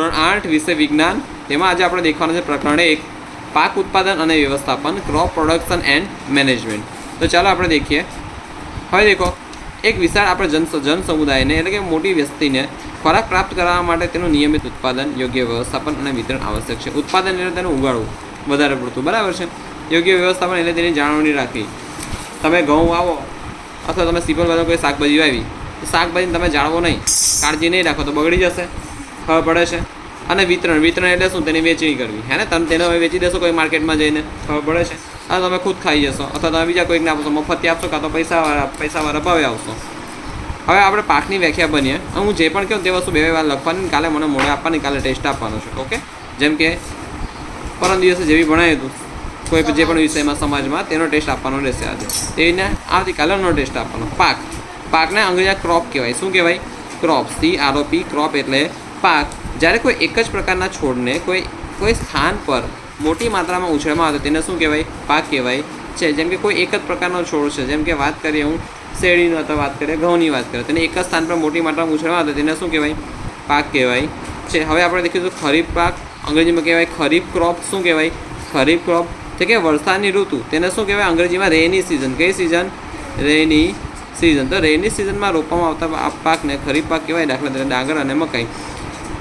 ધોરણ 8 વિષય વિજ્ઞાન તેમાં આજે આપણે દેખવાનું છે પ્રકરણ 1 પાક ઉત્પાદન અને વ્યવસ્થાપન ક્રોપ પ્રોડક્શન એન્ડ મેનેજમેન્ટ। તો ચાલો આપણે देखिए। હવે देखो એક વિશાળ આપણે જન સમુદાયને એટલે કે મોટી વસ્તીને ખોરાક પ્રાપ્ત કરવા માટે તેનું નિયમિત ઉત્પાદન યોગ્ય વ્યવસ્થાપન અને વિતરણ આવશ્યક છે। ઉત્પાદન એટલે તેનું ઉગાડવું વધારે પડતું બરાબર છે। યોગ્ય વ્યવસ્થાપન એટલે તેની જાળવણી રાખવી। તમે ઘઉં વાવો અથવા તમે સિંપલ બધો કોઈ શાકભાજી વાવી, શાકભાજીને તમે જાળવો નહીં, કાળજી નહીં રાખો તો બગડી જશે, ખબર પડે છે। અને વિતરણ એટલે શું? તેની વેચણી કરવી, હે ને? તમે તેને હવે વેચી દેશો કોઈ માર્કેટમાં જઈને, ખબર પડે છે? આ તમે ખુદ ખાઈ જશો અથવા તમે બીજા કોઈકને આપશો, મફતી આપશો કાં તો પૈસાવાળા ભાવે આવશો। હવે આપણે પાકની વ્યાખ્યા બનીએ। હું જે પણ કહું તે વસ્તુ બે વાર લખવાની, કાલે મને મોડે આપવાની, કાલે ટેસ્ટ આપવાનો છે, ઓકે? જેમ કે પરમ દિવસે જેવી ભણાવ્યું હતું કોઈ જે પણ વિષયમાં સમાજમાં તેનો ટેસ્ટ આપવાનો રહેશે આજે, તેને આવતીકાલેનો ટેસ્ટ આપવાનો। પાકને અંગ્રેજીમાં ક્રોપ કહેવાય। શું કહેવાય? ક્રોપ, CROP, ક્રોપ એટલે પાક। જ્યારે કોઈ એક જ પ્રકારના છોડને કોઈ સ્થાન પર મોટી માત્રામાં ઉછેરમાં આવે તેને શું કહેવાય? પાક કહેવાય છે। જેમ કે કોઈ એક જ પ્રકારનો છોડ છે, જેમ કે વાત કરીએ હું શેરડીનો અથવા વાત કરીએ ઘઉંની વાત કરીએ, તેને એક જ સ્થાન પર મોટી માત્રામાં ઉછેરમાં આવે તેને શું કહેવાય? પાક કહેવાય છે। હવે આપણે દેખીશું ખરીફ પાક, અંગ્રેજીમાં કહેવાય ખરીફ ક્રોપ। શું કહેવાય? ખરીફ ક્રોપ એટલે કે વરસાદની ઋતુ, તેને શું કહેવાય અંગ્રેજીમાં? રેની સિઝન। કઈ સિઝન? રેની સિઝન। તો રેની સિઝનમાં રોપવામાં આવતા પાકને ખરીફ પાક કહેવાય, દાખલા તરીકે ડાંગર અને મકાઈ।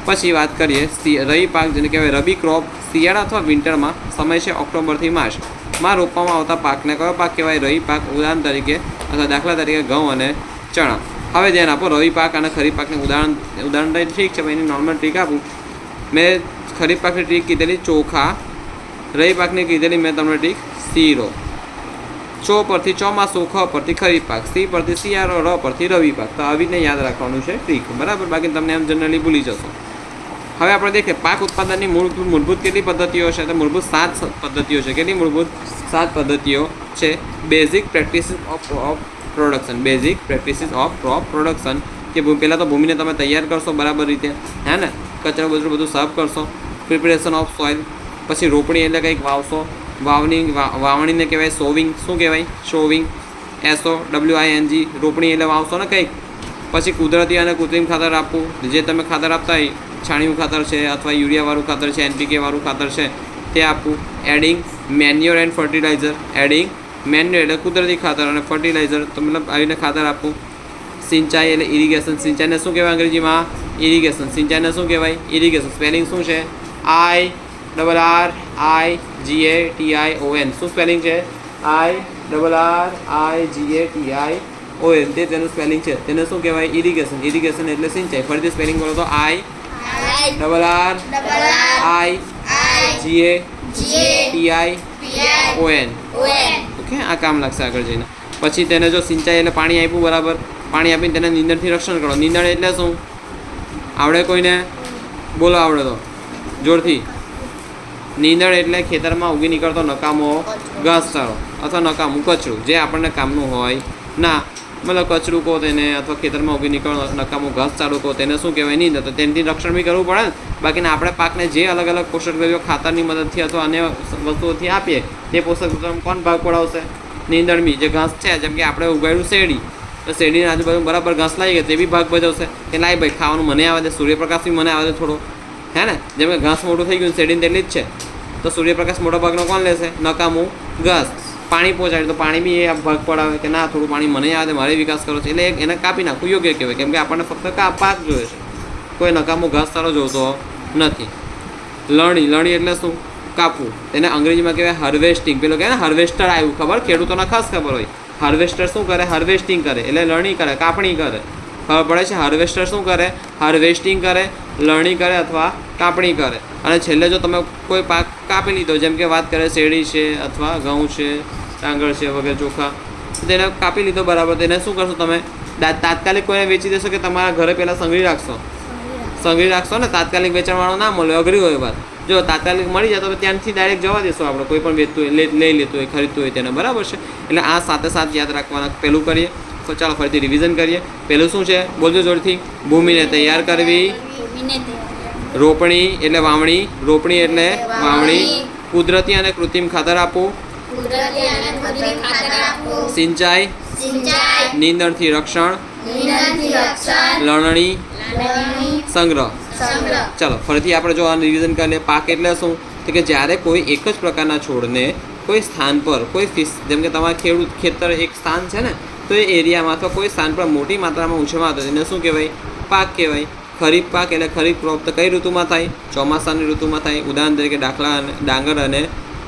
પછી વાત કરીએ રવિ પાક, જેને કહેવાય રબી ક્રોપ। શિયાળા અથવા વિન્ટરમાં સમય છે ઓક્ટોબરથી માર્ચમાં રોપવામાં આવતા પાકને કયો પાક કહેવાય? રવિ પાક। ઉદાહરણ તરીકે અથવા દાખલા તરીકે ઘઉં અને ચણા। હવે ધ્યાન આપો, રવિ પાક અને ખરીફ પાકને ઉદાહરણ ઠીક છે, એની નોર્મલ ટ્રીક આપું। મેં ખરીફ પાકની ટ્રીક કીધેલી ચોખા, રવિ પાકની કીધેલી મેં તમને ટ્રીક શીરો। ચો પરથી ચોમાસું, ખ પરથી ખરીફ પાક, સી પરથી શિયાળો, ર પરથી રવિ પાક। તો આવીને યાદ રાખવાનું છે ટ્રીક, બરાબર? બાકી તમને એમ જનરલી ભૂલી જશો। હવે આપણે દેખીએ પાક ઉત્પાદનની મૂળભૂત કેટલી પદ્ધતિઓ છે? તો મૂળભૂત 7 પદ્ધતિઓ છે। કેટલી મૂળભૂત? 7 પદ્ધતિઓ છે। Basic practices of production, basic practices of crop production, કે પહેલાં તો ભૂમિને તમે તૈયાર કરશો બરાબર રીતે, હે ને? કચરો બધું સાફ કરશો। પ્રિપેરેશન ઓફ સોઇલ, પછી રોપણી એટલે કંઈક વાવશો, વાવણીને કહેવાય સોવિંગ। શું કહેવાય? Showing, SOWING। રોપણી એટલે વાવશો ને કંઈક। પછી કુદરતી અને કૃત્રિમ ખાતર આપવું, જે તમે ખાતર આપતા હોય, છાણિયું ખાતર છે અથવા યુરિયાવાળું ખાતર છે, NPK વાળું ખાતર છે તે આપવું। Adding manure and fertiliser, adding manure એટલે કુદરતી ખાતર અને ફર્ટિલાઇઝર તો મતલબ આવીને ખાતર આપવું। સિંચાઈ એટલે ઇરિગેશન, સિંચાઈને શું કહેવાય અંગ્રેજીમાં? ઇરિગેશન। સિંચાઈને શું કહેવાય? ઇરિગેશન। સ્પેલિંગ શું છે? IRRIGATION। શું સ્પેલિંગ છે? IRRIGATION, તે તેનું સ્પેલિંગ છે, તેને શું કહેવાય? ઇરિગેશન। ઇરિગેશન એટલે સિંચાઈ। ફરીથી સ્પેલિંગ બોલો તો IRRIGATION, ઓકે? આ કામ લાગશે આગળ જઈને। પછી તેને જો સિંચાઈ એટલે પાણી આપ્યું બરાબર, પાણી આપીને તેને નીંદણથી રક્ષણ કરો। નીંદણ એટલે શું? આવડે કોઈને? બોલો આવડે તો જોરથી। નીંદણ એટલે ખેતરમાં ઉગી નીકળતો નકામો ઘાસચારો અથવા નકામું કચરું, જે આપણને કામનું હોય ના, મતલબ કચરું કહો તેને, અથવા ખેતરમાં ઉગી નીકળતો નકામો ઘાસચારો કહો તેને શું કહેવાય? નીંદણ। તો તેનાથી રક્ષણ બી કરવું પડે ને। બાકીના આપણે પાકને જે અલગ અલગ પોષક દ્રવ્યો ખાતરની મદદથી અથવા અન્ય વસ્તુઓથી આપીએ તે પોષક દ્રવ્યો કોણ ભાગ પડાવશે? નીંદણ બી। જે ઘાસ છે, જેમ કે આપણે ઉગાડ્યું શેરડી, તો શેરડીની આજુબાજુ બરાબર ઘાસ લાગી ગઈ, તે બી ભાગ ભજવશે કે લાય ભાઈ ખાવાનું મને આવે દે, સૂર્યપ્રકાશ બી મને આવે દે થોડો, હે ને? જેમ કે ઘાસ મોટું થઈ ગયું, શેરડીને તેટલી જ છે, તો સૂર્યપ્રકાશ મોટા ભાગનો કોણ લેશે? નકામું ઘાસ। પાણી પહોંચાડે તો પાણી બી એ ભાગ પડાવે કે ના થોડું પાણી મને આવે, મારે વિકાસ કરવો છે, એટલે એને કાપી નાખવું યોગ્ય કહેવાય, કેમ કે આપણને ફક્ત પાક જોઈએ છે, કોઈ નકામું ઘાસ સારો જોતો નથી। લણી એટલે શું? કાપવું, તેને અંગ્રેજીમાં કહેવાય હાર્વેસ્ટિંગ। પેલો કહે ને હાર્વેસ્ટર આવ્યું, ખબર? ખેડૂતોને ખાસ ખબર હોય। હાર્વેસ્ટર શું કરે? હાર્વેસ્ટિંગ કરે, એટલે લણણી કરે, કાપણી કરે, ખબર પડે છે? હાર્વેસ્ટર શું કરે? હાર્વેસ્ટિંગ કરે, લણણી કરે અથવા કાપણી કરે। અને છેલ્લે જો તમે કોઈ પાક કાપી લીધો, જેમ કે વાત કરે શેરડી છે અથવા ઘઉં છે, ડાંગર છે વગેરે, ચોખા, તેને કાપી લીધો બરાબર, તેને શું કરશો તમે? તાત્કાલિક કોઈને વેચી દેશો કે તમારા ઘરે પહેલાં સંઘરી રાખશો? સંઘરી રાખશો ને, તાત્કાલિક વેચાણવાળો ના મળે, અઘરી હોય વાત। જો તાત્કાલિક મળી જાય તો ત્યાંથી ડાયરેક્ટ જવા દેશો આપણે, કોઈ પણ વેચતું હોય, લઈ લેતું હોય, ખરીદતું હોય તેને, બરાબર છે? એટલે આ સાથે યાદ રાખવાના। પહેલું કરીએ તો ચાલો ફરીથી રિવિઝન કરીએ। પહેલું શું છે? બોલજો જોરથી। ભૂમિને તૈયાર કરવી, રોપણી એટલે વાવણી, રોપણી એટલે વાવણી, કુદરતી અને કૃત્રિમ ખાતર આપવું, સિંચાઈ, નીંદણથી રક્ષણ, લણણી, સંગ્રહ। ચાલો ફરીથી આપણે જો આ રિવિઝન કરી લઈએ. પાક એટલે શું? તો કે જ્યારે કોઈ એક જ પ્રકારના છોડને કોઈ સ્થાન પર કોઈ જેમ કે તમારા ખેતર એક સ્થાન છે ને, તો એ એરિયામાં અથવા કોઈ સ્થાન પર મોટી માત્રામાં ઉછેરમાં આવતો તેને શું કહેવાય? પાક કહેવાય. ખરીફ પાક એટલે ખરીફ ક્રોપ તો કઈ ઋતુમાં થાય? ચોમાસાની ઋતુમાં થાય. ઉદાહરણ તરીકે ડાંગર અને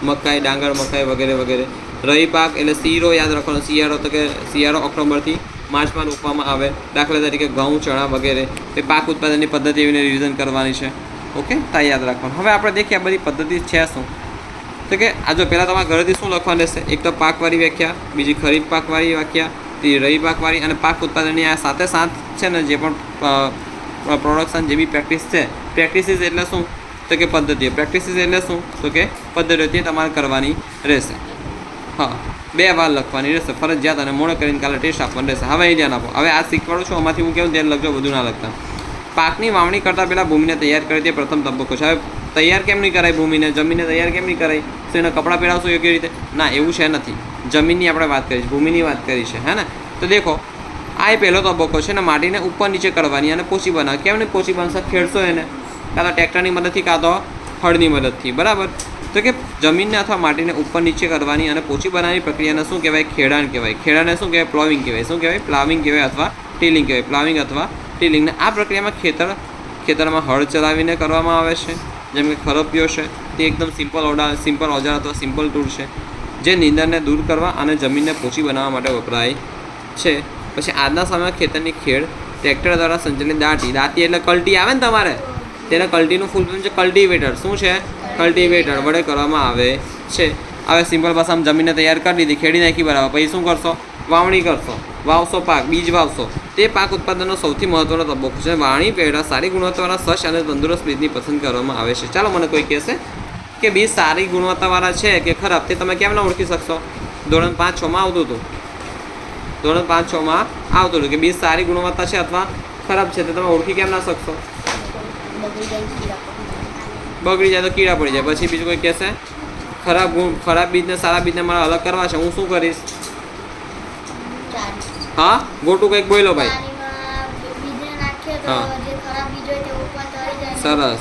મકાઈ, ડાંગર મકાઈ વગેરે વગેરે. રવિ પાક એટલે શીરો યાદ રાખવાનો. શિયાળો તો કે શિયાળો ઓક્ટોબરથી માર્ચમાં રોપવામાં આવે. દાખલા તરીકે ઘઉં, ચણા વગેરે. એ પાક ઉત્પાદનની પદ્ધતિ એવીને રિવિઝન કરવાની છે. ઓકે, તા યાદ રાખવાનું. હવે આપણે દેખીએ આ બધી પદ્ધતિ છે શું. તો કે આ જો પહેલાં તમારા ઘરેથી શું લખવાનું રહેશે? એક તો પાકવાળી વ્યાખ્યા, બીજી ખરીફ પાકવાળી વ્યાખ્યા, ત્રીજી રવિ પાકવાળી, અને પાક ઉત્પાદનની આ સાથે સાથ છે ને જે પણ પ્રોડક્શન જે બી પ્રેક્ટિસ છે. પ્રેક્ટિસીસ એટલે શું? તો કે પદ્ધતિઓ. પ્રેક્ટિસીસ એટલે શું? તો કે પદ્ધતિઓ તમારે કરવાની રહેશે. હા, 2 વાર લખવાની રહેશે ફરજિયાત, અને મોડો કરીને કાલે ટેસ્ટ આપવાની રહેશે. હવે અહીં ધ્યાન આપો. હવે આ શીખવાડું છું, આમાંથી હું કેવું ધ્યાન લખજો, બધું ના લખતા. પાકની વાવણી કરતાં પહેલાં ભૂમિને તૈયાર કરી તે પ્રથમ તબક્કો છે. હવે તૈયાર કેમ નહીં કરાય ભૂમિને? જમીનને તૈયાર કેમ નહીં કરાય? તો એના કપડાં પહેરાવશું યોગ્ય રીતે? ના, એવું છે નથી. જમીનની આપણે વાત કરી છે, ભૂમિની વાત કરી છે, હે ને? તો દેખો, આ એ પહેલો તબક્કો છે ને, માટીને ઉપર નીચે કરવાની અને પોચી બનાવવાની. કેમ નહીં પોચી બનશે? ખેડશો એને કાં તો ટ્રેક્ટરની મદદથી, કાં તો હળની મદદથી, બરાબર? તો કે જમીનને અથવા માટીને ઉપર નીચે કરવાની અને પોચી બનાવવાની પ્રક્રિયાને શું કહેવાય? ખેડાણ કહેવાય. ખેડાણને શું કહેવાય? પ્લોવિંગ કહેવાય. શું કહેવાય? પ્લાવિંગ કહેવાય અથવા ટીલિંગ કહેવાય. પ્લાવિંગ અથવા ટીલિંગને આ પ્રક્રિયામાં ખેતરમાં હળ ચલાવીને કરવામાં આવે છે. જેમ કે ખરપિયો છે, તે એકદમ સિમ્પલ ઓજાર અથવા સિમ્પલ ટૂલ છે જે નીંદણને દૂર કરવા અને જમીનને પોચી બનાવવા માટે વપરાય છે. પછી આજના સમયમાં ખેતરની ખેડ ટ્રેક્ટર દ્વારા સંચાલિત દાંતી એટલે કલ્ટી આવે ને તમારે, તેને કલ્ટીનું ફૂલ ફોર્મ છે કલ્ટિવેટર. શું છે? કલ્ટિવેટર વડે કરવામાં આવે છે. હવે સિમ્પલ ભાષામાં જમીનને તૈયાર કરી દીધી, ખેડી નાખી, બરાબર. પછી શું કરશો? વાવણી કરશો, વાવશો પાક, બીજ વાવશો. તે પાક ઉત્પાદનનો સૌથી મહત્વનો તબક્કો છે. વાવણી પહેલાં સારી ગુણવત્તાવાળા સ્વચ્છ અને તંદુરસ્ત બીજની પસંદ કરવામાં આવે છે. ચાલો મને કોઈ કહેશે કે બીજ સારી ગુણવત્તાવાળા છે કે ખરાબ, તે તમે કેમ ના ઓળખી શકશો? ધોરણ 5-6માં આવતું હતું. ધોરણ 5-6માં આવતું હતું કે બીજ સારી ગુણવત્તા છે અથવા ખરાબ છે, તે તમે ઓળખી કેમ ના શકશો? બગડી જાય તો કીડા પડી જાય. પછી બીજું કોઈ કહેશે ખરાબ બીજને સારા બીજને મારે અલગ કરવા છે, હું શું કરીશ? હા, ગોટું કંઈક બોલો ભાઈ. હા, સરસ.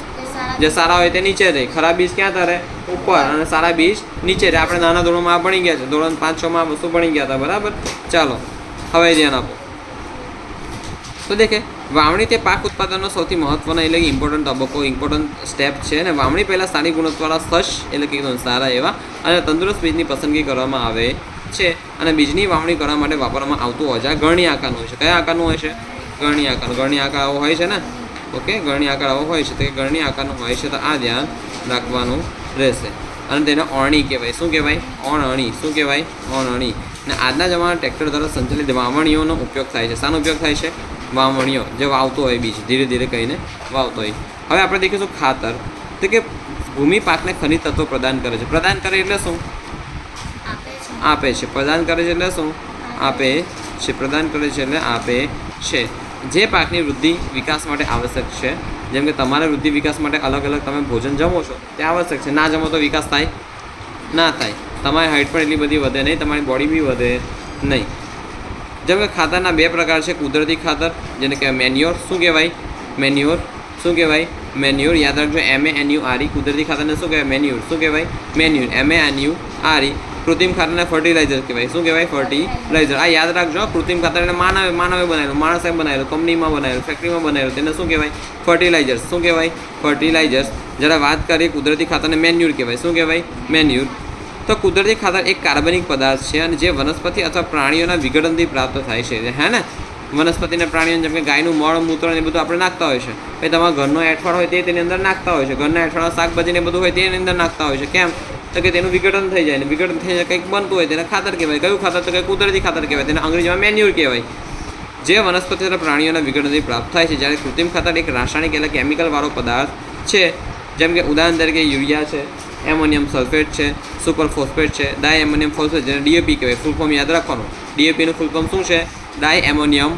જે સારા હોય તે નીચે રહે, ખરાબ બીજ ક્યાં તરે? ઉપર, અને સારા બીજ નીચે રહે. આપણે નાના ધોરણમાં ભણી ગયા છે, ધોરણ 5-6માં વસ્તુ ભણી ગયા હતા, બરાબર. ચાલો હવે ધ્યાન આપો. તો દેખે વાવણી તે પાક ઉત્પાદનનો સૌથી મહત્વનો એટલે કે ઇમ્પોર્ટન્ટ તબક્કો, ઇમ્પોર્ટન્ટ સ્ટેપ છે. અને વાવણી પહેલાં સારી ગુણવત્તાવાળા સ્વચ્છ એટલે કે એકદમ સારા એવા અને તંદુરસ્ત બીજની પસંદગી કરવામાં આવે છે. અને બીજની વાવણી કરવા માટે વાપરવામાં આવતું ઓજાર ગળણી આકારનું હોય છે. કયા આકારનું હોય છે? ગળણી આકારનું. ગળણી આકાર આવો હોય છે ને? ઓકે, ગળણી આકાર આવો હોય છે, તો એ ગળણી આકારનું હોય છે. તો આ ધ્યાન રાખવાનું રહેશે. અને તેને ઓરણી કહેવાય. શું કહેવાય? ઓરણી. શું કહેવાય? ઓરણી. અને આજના જમાનામાં ટ્રેક્ટર દ્વારા સંચાલિત વાવણીઓનો ઉપયોગ થાય છે. શાનો ઉપયોગ થાય છે? વાવણીઓ, જે વાવતો હોય બીજ, ધીરે ધીરે કહીને વાવતો હોય. હવે આપણે દેખીશું ખાતર. તો કે ભૂમિ પાકને ખનિજ તત્વો પ્રદાન કરે છે. પ્રદાન કરે એટલે શું? આપે છે. પ્રદાન કરે છે એટલે શું? આપે છે. પ્રદાન કરે છે એટલે આપે છે. જે પાકની વૃદ્ધિ વિકાસ માટે આવશ્યક છે. જેમ કે તમારે વૃદ્ધિ વિકાસ માટે અલગ અલગ તમે ભોજન જમો છો, તે આવશ્યક છે. ના જમો તો વિકાસ થાય ના થાય. તમારી હાઇટ પણ એટલી બધી વધે નહીં, તમારી બોડી બી વધે નહીં. જેમ કે ખાતરના 2 પ્રકાર છે. કુદરતી ખાતર, જેને કહેવાય મેન્યોર. શું કહેવાય? મેન્યોર. શું કહેવાય? મેન્યોર. યાદ રાખજો, MANURE. કુદરતી ખાતરને શું કહેવાય? મેન્યુર. શું કહેવાય? મેન્યુર. MANURE. કૃત્રિમ ખાતરને ફર્ટિલાઇઝર કહેવાય. શું કહેવાય? ફર્ટિલાઇઝર. આ યાદ રાખજો, કૃત્રિમ ખાતર એટલે માનવે બનાવેલું, માણસે બનાવેલું, કંપનીમાં બનાવેલું, ફેક્ટરીમાં બનાવેલું, તેને શું કહેવાય? ફર્ટિલાઇઝર્સ. શું કહેવાય? ફર્ટિલાઇઝર્સ. જ્યારે વાત કરીએ કુદરતી ખાતરને મેન્યુર કહેવાય. શું કહેવાય? મેન્યુર. તો કુદરતી ખાતર એક કાર્બનિક પદાર્થ છે અને જે વનસ્પતિ અથવા પ્રાણીઓના વિઘટનથી પ્રાપ્ત થાય છે. હે ને? વનસ્પતિના પ્રાણીઓ જેમ કે ગાયનું મળ, મૂત્ર એ બધું આપણે નાખતા હોય છે. પછી તમારા ઘરનો એઠવાડ હોય તે તેની અંદર નાખતા હોય છે. ઘરના એઠવાડા શાકભાજી ને બધું હોય તેની અંદર નાખતા હોય છે. કેમ? તો કે તેનું વિઘટન થઈ જાય. ને વિઘટન થઈ જાય કંઈક બનતું હોય તેને ખાતર કહેવાય. કયું ખાતર? તો કે કુદરતી ખાતર કહેવાય. તેને અંગ્રેજીમાં મેન્યુર કહેવાય. જે વનસ્પતિ અથવા પ્રાણીઓના વિઘટનથી પ્રાપ્ત થાય છે. જ્યારે કૃત્રિમ ખાતર એક રાસાયણિક એટલે કેમિકલવાળો પદાર્થ છે. જેમ કે ઉદાહરણ તરીકે યુરિયા છે, એમોનિયમ સલ્ફેટ છે, સુપર ફોસ્ફેટ છે, ડાય એમોનિયમ ફોસ્ફેટ, જેને DAP કહેવાય. ફૂલ ફોર્મ યાદ રાખવાનું. DAPનું ફૂલ ફોર્મ શું છે? ડાય એમોનિયમ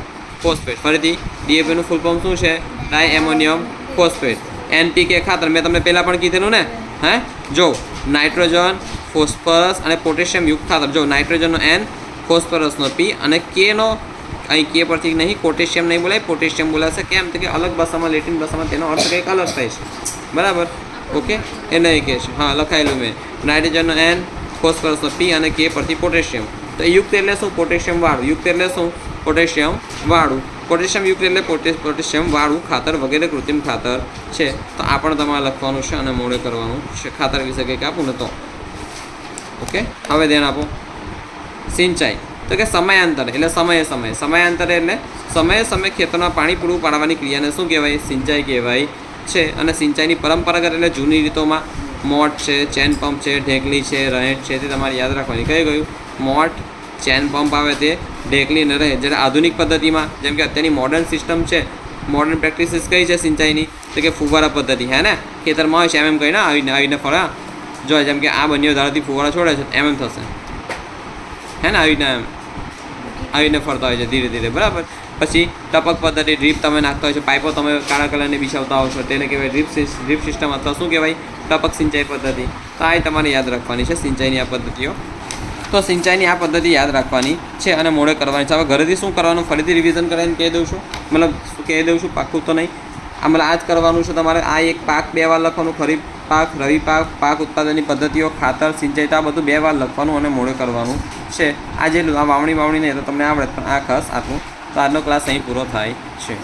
ફોસ્ફેટ. ફરીથી DAPનું ફૂલ ફોર્મ શું છે? ડાય એમોનિયમ ફોસ્ફેટ. NPK ખાતર મેં તમને પહેલાં પણ કીધેલું ને. હે, જો નાઇટ્રોજન, ફોસ્ફરસ અને પોટેશિયમ યુક્ત ખાતર. જો નાઇટ્રોજનનો N, ફોસ્ફરસનો P અને Kનો અહીં કે પરથી નહીં પોટેશિયમ નહીં બોલાય, પોટેશિયમ બોલાશે. કેમ તો કે અલગ ભાષામાં, લેટિન ભાષામાં તેનો અર્થ કંઈક અલગ થાય છે. બરાબર, ઓકે, એ નહીં કહે છે. હા, લખાયેલું મેં. નાઇટ્રોજનનો N, ફોસ્ફરસનો P અને કે પરથી પોટેશિયમ. તો યુક્ત એટલે શું? પોટેશિયમ વાળું. યુક્ત એટલે શું? પોટેશિયમ વાળું. પોટેશિયમ યુક્ત એટલે પોટેશિયમ વાળું ખાતર વગેરે કૃત્રિમ ખાતર છે. તો આ પણ તમારે લખવાનું છે અને મોડે કરવાનું છે. ખાતર વિશે કંઈક આપું ને તો ઓકે. હવે ધ્યાન આપો. સિંચાઈ તો કે સમયાંતરે એટલે સમયાંતરે એટલે સમયે ખેતરમાં પાણી પૂરું પાડવાની ક્રિયાને શું કહેવાય? સિંચાઈ કહેવાય છે. અને સિંચાઈની પરંપરાગત એટલે જૂની રીતોમાં મોટ છે, ચેન પંપ છે, ઢેકલી છે, રહેટ છે, તે તમારે યાદ રાખવાની. કઈ ગયું? મોટ, ચેન પંપ આવે તે, ઢેકલી ને રહે. જ્યારે આધુનિક પદ્ધતિમાં જેમ કે અત્યારની મોડર્ન સિસ્ટમ છે, મોડર્ન પ્રેક્ટિસીસ કઈ છે સિંચાઈની? તો કે ફુવારા પદ્ધતિ. હે ને? ખેતરમાં હોય છે એમ કહીને આવીને ફળા જો જેમ કે આ બંને ધારાથી ફુવારા છોડે છે એમ થશે. હે ને? આવીને ફરતા હોય છે ધીરે ધીરે. બરાબર. પછી ટપક પદ્ધતિ, ડ્રીપ તમે નાખતા હોય છો, પાઇપો તમે કાળા કલરને બિછાવતા હો છો, તેને કહેવાય ડ્રીપ સિસ્ટમ અથવા શું કહેવાય? ટપક સિંચાઈ પદ્ધતિ. તો આ તમારે યાદ રાખવાની છે સિંચાઈની આ પદ્ધતિઓ. તો સિંચાઈની આ પદ્ધતિ યાદ રાખવાની છે અને મોડે કરવાની છે. હવે ઘરેથી શું કરવાનું ફરીથી રિવિઝન કરાવીને કહી દઉં છું, મતલબ કહી દઉં છું, પાકું તો નહીં. મતલબ આ જ કરવાનું છે તમારે. આ એક પાક 2 વાર લખવાનું, ખરીફ પાક, રવિ પાક, પાક ઉત્પાદનની પદ્ધતિઓ, ખાતર, સિંચાઈ, તો આ બધું 2 વાર લખવાનું અને મોડે કરવાનું છે. આ જે વાવણી નહીં તો તમને આવડે, પણ આ ખાસ આટલું. તો આજનો ક્લાસ અહીં પૂરો થાય છે.